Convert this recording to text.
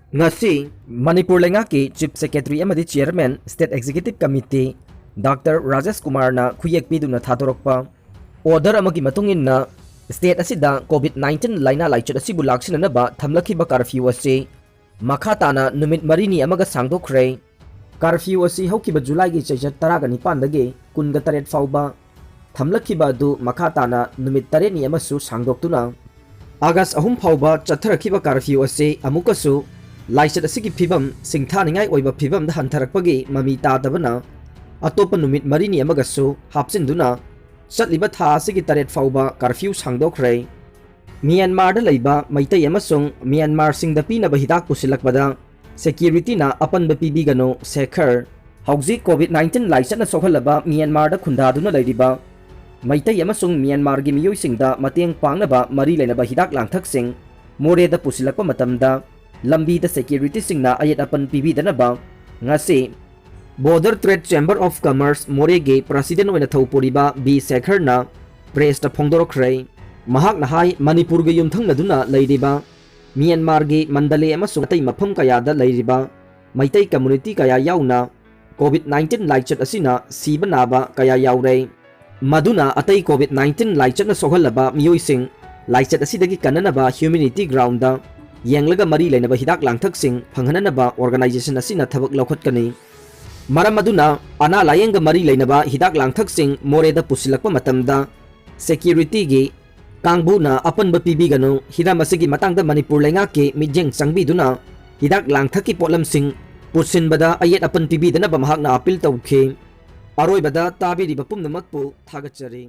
ngasi Manipur Lengaki Chief Secretary amadi Chairman State Executive Committee Dr. Rajesh Kumar na khuyek piduna thadorokpa order amagi matungin na state asida COVID-19 laina laichut asibu laksinanaba thamlakhiba curfew asi makhatana numit marini amaga Sangdokhre curfew asi haukiba July gi chejat 19 dagi 18 fauba thamlakhiba adu makhatana numit 3 ni amasu sangdoktuna August 3 fauba chatharakhiba curfew asi amukasu laichat asigi phibam singthaningai oiba phibam da hantarakpagi mami tadabana atopa numit marini amagasu hapsinduna Satliba tha asigi 3 fauba curfew Sangdokhre Myanmar da leiba maitai amasung Myanmar singda pinaba hidak pusilakbada security na apanba pibigano sekhar hauji COVID-19 laichat na sokhalaba Myanmar da khundaduna leiriba maitai amasung Myanmar gi miyoi singda mateng pangnaba mari leinaba hidak langthak sing more da pusilakpa matamda lambi da security singna ayat apan pibidanaba ngasi Border Trade Chamber of Commerce Morege President oina Thauporiba B Sekhar na press ta phongdorokre mahak na hai Manipur ge yumthang laduna leiriba Myanmar ge Mandale amasung atai mafam kaya da leiriba maitai community kaya yauna COVID-19 laichat asina siba naba kaya yaure maduna atai COVID-19 laichat na sohalaba miyoi sing laichat asidagi kananaba humanity ground da yenglaga mari leinaba hidak langthak sing phanghananaba organization asina thabak lokhatkani Maram aduna ana layenga mari leinaba hidak langthak sing more da pusilakpa matamda security gi kangbuna apanba pibigano hiram asigi matangda Manipur lengaki mijeng sangbiduna hidak langthaki potlam sing pusinbada ayet apan pibidana bamahak na apil tawkhe aroi bada tabiri bapum namakpu thagachari